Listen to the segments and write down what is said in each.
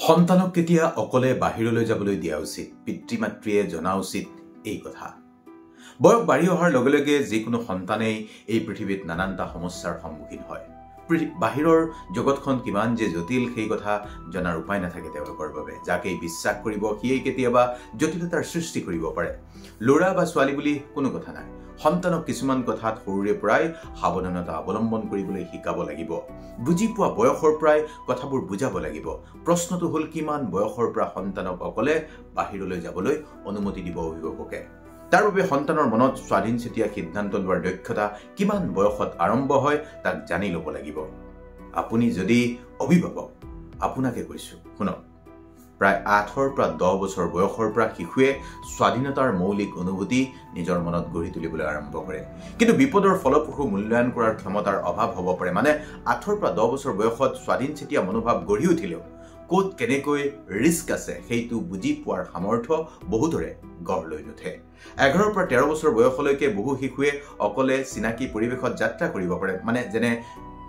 সন্তানক কেতিয়া অকলে বাহিৰলৈ যাবলৈ দিয়া উচিত পিতৃ মাতৃয়ে জনা উচিত এই কথা বয়স বাঢ়ি অহাৰ লগে লগে যিকোনো সন্তানেই এই পৃথিৱীত নানানটা সমস্যাৰ সন্মুখীন হয় বাহিৰৰ জগতখন কিমান যে জটিল সেই কথা জনাৰ উপায় নাথাকে তেওঁলোকৰ বাবে যাকে বিশ্বাস কৰিব সিয়েই কেতিয়াবা জটিলতাৰ সৃষ্টি কৰিব পাৰে ল'ৰা বা ছোৱালী বুলি কোনো কথা নাই সন্তানক কিছুমান কথাত সৰুৰে পৰাই সাৱধানতা অৱলম্বন কৰিবলৈ শিকাব লাগিব বুজি পোৱা বয়সৰ পৰাই কথাবোৰ বুজাব লাগিব প্ৰশ্নটো হ'ল কিমান বয়সৰ পৰা সন্তানক অকলে বাহিৰলৈ যাবলৈ অনুমতি দিব অভিভাৱকে তাৰ বাবে সন্তানৰ মনত স্বাধীনচিতীয়া সিদ্ধান্ত লোৱাৰ দক্ষতা কিমান বয়সত আৰম্ভ হয় তাক জানি ল'ব লাগিব আপুনি যদি অভিভাৱক আপোনাকে কৈছো শুনক প্ৰায় 8 পৰা 10 বছৰ বয়সৰ পৰা শিশুৱে স্বাধীনতাৰ মৌলিক অনুভূতি নিজৰ মনত গঢ়ি তুলিবলৈ আৰম্ভ কৰে কিন্তু বিপদৰ ফলপ্ৰসূ মূল্যায়ন কৰাৰ ক্ষমতাৰ অভাৱ হ'ব পাৰে মানে 8 পৰা 10 বছৰ বয়সত স্বাধীনচিতীয়া মনোভাৱ গঢ়ি উঠিলেও কোত কেনেকৈ ৰিস্ক আছে সেইটো বুজি পোৱাৰ সামৰ্থ্য বহুতৰে গঢ় লৈ নুঠে 11 পৰা 13 বছৰ বয়সলৈকে বহু শিশুৱে অকলে চিনাকি পৰিৱেশত যাত্ৰা কৰিব পাৰে মানে যেনে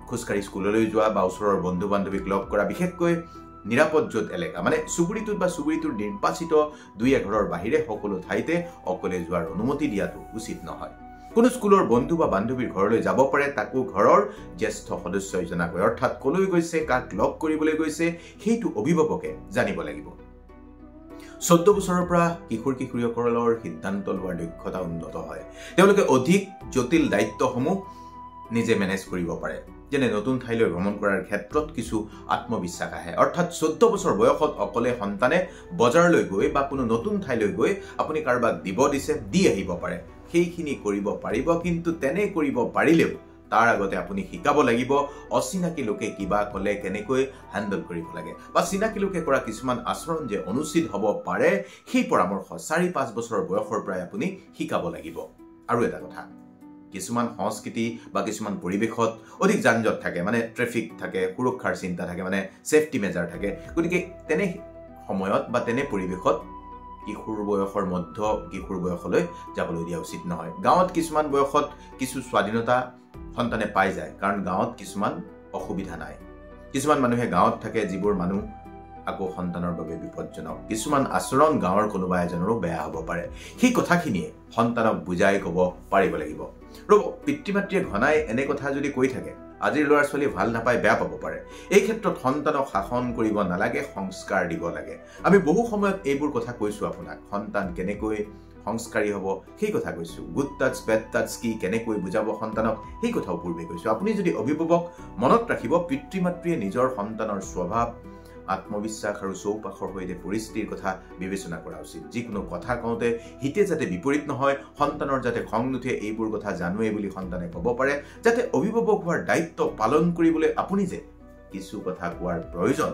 খুচকাৰি স্কুললৈ যোৱা বা ওচৰৰ বন্ধু বান্ধৱীক লগ কৰা বিশেষকৈ নিৰাপদ য'ত এলেকা মানে চুবুৰীটোত বা চুবুৰীটোৰ নিৰ্বাচিত 2-1 বাহিৰে সকলো ঠাইতে অকলে যোৱাৰ অনুমতি দিয়াটো উচিত নহয় কোনো স্কুলৰ বন্ধু বা বান্ধৱীৰ ঘৰলৈ যাব পাৰে তাকো ঘৰৰ জ্যেষ্ঠ সদস্যই জনাকৈ অৰ্থাৎ কলৈ গৈছে কাক লগ কৰিবলৈ গৈছে সেইটো অভিভাৱকে জানিব লাগিব 14 বছৰৰ পৰা কিশোৰ-কিশোৰীসকলৰ সিদ্ধান্ত লোৱাৰ দক্ষতা উন্নত হয় তেওঁলোকে অধিক জটিল দায়িত্বসমূহ নিজে মেনেজ কৰিব পাৰে যেনে নতুন ঠাইলৈ ভ্ৰমণ কৰাৰ ক্ষেত্ৰত কিছু আত্মবিশ্বাস আহে অৰ্থাৎ 14 বছৰ বয়সত অকলে সন্তানে বজাৰলৈ গৈ বা কোনো নতুন ঠাইলৈ গৈ আপুনি কাৰোবাক দিব দিছে দি আহিব পাৰে সেইখিনি কৰিব পাৰিব কিন্তু তেনে কৰিব পাৰিলেও তাৰ আগতে আপুনি শিকাব লাগিব অচিনাকি লোকে কিবা কলে কেনেকৈ হ্যান্ডল কৰিব লাগে বা চিনাকি লোকে কৰা কিছুমান আচৰণ যে অনুচিত হ'ব পাৰে সেই পৰামৰ্শ 4-5 বছৰৰ বয়সৰ পৰাই আপুনি শিকাব লাগিব আৰু এটা কথা কিছুমান সংস্কৃতি বা কিছুমান পৰিৱেশত অধিক যানজট থাকে মানে ট্ৰাফিক থাকে সুৰক্ষাৰ চিন্তা থাকে মানে সেফটি মেজাৰ থাকে গতিকে তেনে সময়ত বা তেনে পৰিৱেশত কিশোৰ বয়সৰ মধ্য কিশোৰ বয়সলৈ যাবলৈ দিয়া উচিত নহয় গাঁৱত কিছুমান বয়সত কিছু স্বাধীনতা সন্তানে পাই যায় কাৰণ গাঁৱত কিছুমান অসুবিধা নাই কিছুমান মানুহে গাঁৱত থাকে যিবোৰ মানুহ আকৌ সন্তানৰ বাবে বিপদজনক কিছুমান আচৰণ গাঁৱৰ কোনোবা এজনৰো বেয়া হ'ব পাৰে সেই কথাখিনিয়ে সন্তানক বুজাই ক'ব পাৰিব লাগিব ৰব পিতৃ-মাতৃয়ে ঘনাই এনে কথা যদি কৈ থাকে আজিৰ ল'ৰা ছোৱালী ভাল নাপায় বেয়া পাব পাৰে এই ক্ষেত্ৰত সন্তানক শাসন কৰিব নালাগে সংস্কাৰ দিব লাগে আমি বহু সময়ত এইবোৰ কথা কৈছো আপোনাক সন্তান কেনেকৈ সংস্কাৰী হ'ব সেই কথা কৈছো গুড টাচ বেড টাচ কি কেনেকৈ বুজাব সন্তানক সেই কথাও পূৰ্বে কৈছো আপুনি যদি অভিভাৱক মনত ৰাখিব পিতৃ-মাতৃয়ে নিজৰ সন্তানৰ স্বভাৱ আত্মবিশ্বাস আৰু চৌপাশৰ সৈতে পৰিস্থিতিৰ কথা বিবেচনা কৰা উচিত যিকোনো কথা কওঁতে হিতে যাতে বিপৰীত নহয় সন্তানৰ যাতে খং নুঠে এইবোৰ কথা জানোৱে বুলি সন্তানে ক'ব পাৰে যাতে অভিভাৱক হোৱাৰ দায়িত্ব পালন কৰিবলৈ আপুনি যে কিছু কথা কোৱাৰ প্ৰয়োজন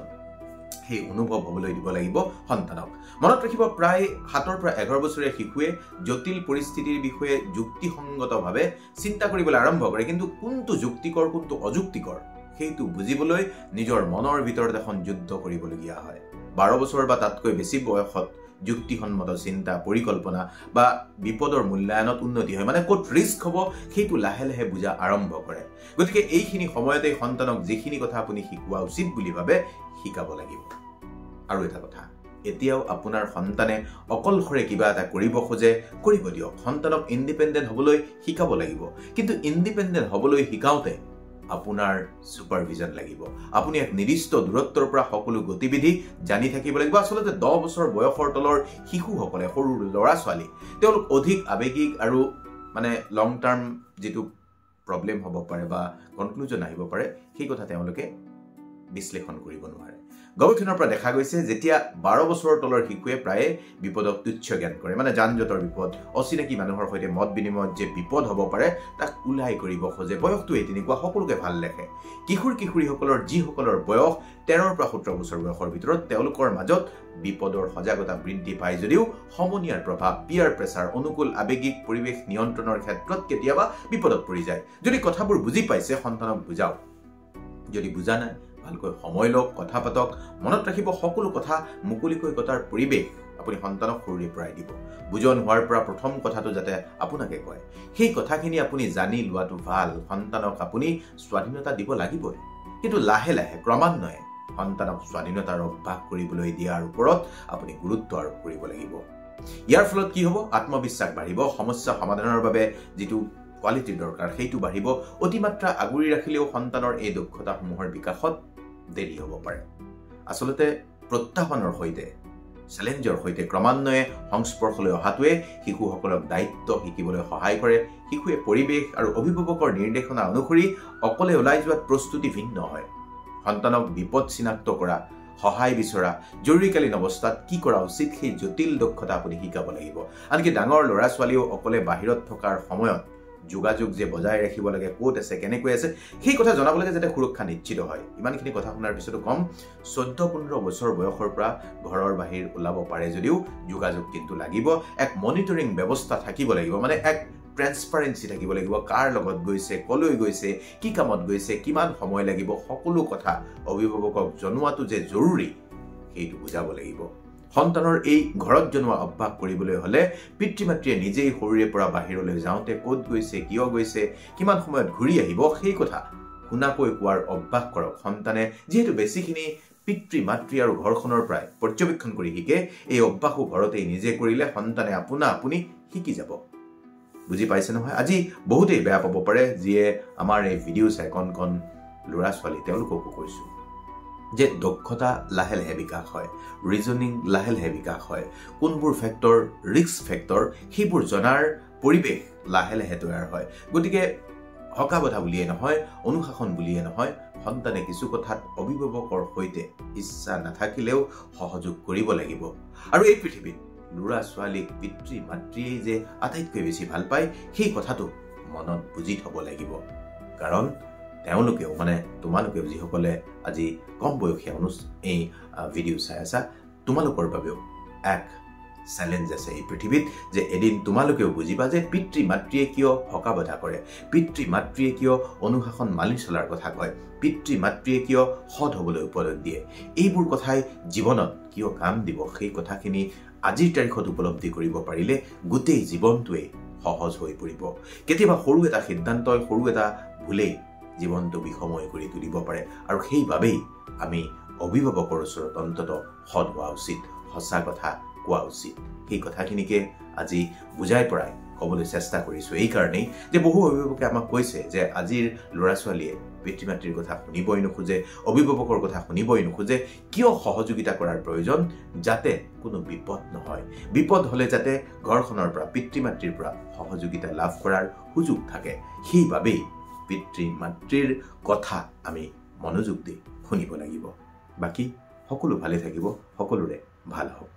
সেই অনুভৱ হ'বলৈ দিব লাগিব সন্তানক মনত ৰাখিব প্ৰায় 7 পৰা 11 বছৰীয়া শিশুৱে জটিল পৰিস্থিতিৰ বিষয়ে যুক্তিসংগতভাৱে চিন্তা কৰিবলৈ আৰম্ভ কৰে কিন্তু কোনটো যুক্তিকৰ কোনটো অযুক্তিকৰ সেইটো বুজিবলৈ নিজৰ মনৰ ভিতৰত এখন যুদ্ধ কৰিবলগীয়া হয় 12 বছৰ বা তাতকৈ বেছি বয়সত যুক্তিসন্মত চিন্তা পৰিকল্পনা বা বিপদৰ মূল্যায়নত উন্নতি হয় মানে ক'ত ৰিস্ক হ'ব সেইটো লাহে লাহে বুজা আৰম্ভ কৰে গতিকে এইখিনি সময়তে সন্তানক যিখিনি কথা আপুনি শিকোৱা উচিত বুলি ভাবে শিকাব লাগিব আৰু এটা কথা এতিয়াও আপোনাৰ সন্তানে অকলশৰে কিবা এটা কৰিব খোজে কৰিব দিয়ক সন্তানক ইন্ডিপেন্ডেন্ট হ'বলৈ শিকাব লাগিব কিন্তু ইন্ডিপেন্ডেন্ট হ'বলৈ শিকাওতে আপোনাৰ সুপাৰভিজন লাগিব আপুনি এক নিৰ্দিষ্ট দূৰত্বৰ পৰা সকলো গতিবিধি জানি থাকিব লাগিব আসলতে 10 বছৰ বয়সৰ তলৰ শিশুসকলে সৰু ল'ৰা ছোৱালী তেওঁলোক অধিক আবেগিক আৰু মানে লং টাৰ্ম যেটো প্ৰবলেম হ'ব পাৰে বা কনক্লুজন আহিব পাৰে সেই কথা তেওঁলোকে বিশ্লেষণ কৰিব নোৱাৰে গৱেষণাৰ পৰা দেখা গৈছে যেতিয়া 12 বছৰৰ তলৰ শিশুৱে প্ৰায় বিপদক তুচ্ছ জ্ঞান কৰে মানে যানজটৰ বিপদ অচিনাকি মানুহৰ সৈতে মত বিনিময়ত যে বিপদ হ'ব পাৰে তাক উলাই কৰিব খোজে বয়সটো তেনেকুৱা সকলোকে ভাল দেখে কিশোৰ-কিশোৰীসকলৰ যিসকলৰ বয়স 13 পৰা 17 বছৰ বয়সৰ ভিতৰত তেওঁলোকৰ মাজত বিপদৰ সজাগতা বৃদ্ধি পায় যদিও সমনীয়াৰ প্ৰভাৱ পিয়াৰ প্ৰেছাৰ অনুকূল আবেগিক পৰিৱেশ নিয়ন্ত্ৰণৰ ক্ষেত্ৰত কেতিয়াবা বিপদত পৰি যায় যদি কথাবোৰ বুজি পাইছে সন্তানক বুজাও যদি বুজা নাই ভালকৈ সময় লওক কথা পাতক মনত ৰাখিব সকলো কথা মুকলিকৈ কথাৰ পৰিৱেশ আপুনি সন্তানক সৰুৰে পৰাই দিব বুজন হোৱাৰ পৰা প্ৰথম কথাটো যাতে আপোনাকে কয় সেই কথাখিনি আপুনি জানি লোৱাটো ভাল সন্তানক আপুনি স্বাধীনতা দিব লাগিবই কিন্তু লাহে লাহে ক্ৰমান্বয়ে সন্তানক স্বাধীনতাৰ অভ্যাস কৰিবলৈ দিয়াৰ ওপৰত আপুনি গুৰুত্ব আৰোপ কৰিব লাগিব। ইয়াৰ ফলত কি হ'ব? আত্মবিশ্বাস বাঢ়িব, সমস্যা সমাধানৰ বাবে যিটো কোৱালিটি দৰকাৰ সেইটো বাঢ়িব। অতিমাত্ৰা আগুৰি ৰাখিলেও সন্তানৰ এই দক্ষতাসমূহৰ বিকাশত দেৰি হ'ব পাৰে। আচলতে প্ৰত্যাহ্বানৰ সৈতে, চেলেঞ্জৰ সৈতে ক্ৰমান্বয়ে সংস্পৰ্শলৈ অহাটোৱে শিশুসকলক দায়িত্ব শিকিবলৈ সহায় কৰে। শিশুৱে পৰিৱেশ আৰু অভিভাৱকৰ নিৰ্দেশনা অনুসৰি অকলে ওলাই যোৱাত প্ৰস্তুতি ভিন্ন হয়। সন্তানক বিপদ চিনাক্ত কৰা, সহায় বিচৰা, জৰুৰীকালীন অৱস্থাত কি কৰা উচিত সেই জটিল দক্ষতা আপুনি শিকাব লাগিব। আনকি ডাঙৰ ল'ৰা ছোৱালীও অকলে বাহিৰত থকাৰ সময়ত যোগাযোগ যে বজাই ৰাখিব লাগে, ক'ত আছে, কেনেকৈ আছে, সেই কথা জনাব লাগে যাতে সুৰক্ষা নিশ্চিত হয়। ইমানখিনি কথা শুনাৰ পিছতো কম 14-15 বছৰ বয়সৰ পৰা ঘৰৰ বাহিৰ ওলাব পাৰে যদিও যোগাযোগ কিন্তু লাগিব। এক মনিটৰিং ব্যৱস্থা থাকিব লাগিব, মানে এক ট্ৰেন্সপাৰেঞ্চি থাকিব লাগিব। কাৰ লগত গৈছে, কলৈ গৈছে, কি কামত গৈছে, কিমান সময় লাগিব, সকলো কথা অভিভাৱকক জনোৱাটো যে জৰুৰী সেইটো বুজাব লাগিব। সন্তানৰ এই ঘৰত জনোৱা অভ্যাস কৰিবলৈ হ'লে পিতৃ মাতৃয়ে নিজেই সৰুৰে পৰা বাহিৰলৈ যাওঁতে ক'ত গৈছে, কিয় গৈছে, কিমান সময়ত ঘূৰি আহিব সেই কথা শুনাকৈ কোৱাৰ অভ্যাস কৰক। সন্তানে যিহেতু বেছিখিনি পিতৃ মাতৃ আৰু ঘৰখনৰ পৰাই পৰ্যবেক্ষণ কৰি শিকে, এই অভ্যাসো ঘৰতেই নিজে কৰিলে সন্তানে আপুনি শিকি যাব। বুজি পাইছে নহয়? আজি বহুতেই বেয়া পাব পাৰে যিয়ে আমাৰ এই ভিডিঅ' চাই, কণ কণ ল'ৰা ছোৱালী, তেওঁলোককো কৈছোঁ যে দক্ষতা লাহে লাহে বিকাশ হয়, ৰিজনিং লাহে লাহে বিকাশ হয়, কোনবোৰ ফেক্টৰ ৰিস্ক ফেক্টৰ সেইবোৰ জনাৰ পৰিৱেশ লাহে লাহে তৈয়াৰ হয়। গতিকে হকাবধা বুলিয়ে নহয়, অনুশাসন বুলিয়ে নহয়, সন্তানে কিছু কথাত অভিভাৱকৰ সৈতে ইচ্ছা নাথাকিলেও সহযোগ কৰিব লাগিব। আৰু এই পৃথিৱীত ল'ৰা ছোৱালীক পিতৃ মাতৃয়ে যে আটাইতকৈ বেছি ভাল পায় সেই কথাটো মনত বুজি থ'ব লাগিব। কাৰণ তেওঁলোকেও, মানে তোমালোকেও যিসকলে আজি কম বয়সীয়া এই ভিডিঅ' চাই আছা, তোমালোকৰ বাবেও এক চেলেঞ্জ আছে এই পৃথিৱীত যে এদিন তোমালোকেও বুজিবা যে পিতৃ মাতৃয়ে কিয় হকাবধা কৰে, পিতৃ মাতৃয়ে কিয় অনুশাসন মানি চলাৰ কথা কয়, পিতৃ মাতৃয়ে কিয় সৎ হ'বলৈ উপদেশ দিয়ে। এইবোৰ কথাই জীৱনত কিয় কাম দিব, সেই কথাখিনি আজিৰ তাৰিখত উপলব্ধি কৰিব পাৰিলে গোটেই জীৱনটোৱে সহজ হৈ পৰিব। কেতিয়াবা সৰু এটা সিদ্ধান্তই, সৰু এটা ভুলেই জীৱনটো বিষময় কৰি তুলিব পাৰে। আৰু সেইবাবেই আমি অভিভাৱকৰ ওচৰত অন্ততঃ সৎ হোৱা উচিত, সঁচা কথা কোৱা উচিত। সেই কথাখিনিকে আজি বুজাই পৰাই ক'বলৈ চেষ্টা কৰিছোঁ এই কাৰণেই যে বহু অভিভাৱকে আমাক কৈছে যে আজিৰ ল'ৰা ছোৱালীয়ে পিতৃ মাতৃৰ কথা শুনিবই নোখোজে, অভিভাৱকৰ কথা শুনিবই নোখোজে। কিয় সহযোগিতা কৰাৰ প্ৰয়োজন? যাতে কোনো বিপদ নহয়, বিপদ হ'লে যাতে ঘৰখনৰ পৰা, পিতৃ মাতৃৰ পৰা সহযোগিতা লাভ কৰাৰ সুযোগ থাকে। সেইবাবেই পিতৃ মাতৃৰ কথা আমি মনোযোগ দি শুনিব লাগিব। বাকী সকলো ভালে থাকিব, সকলোৰে ভাল হওক।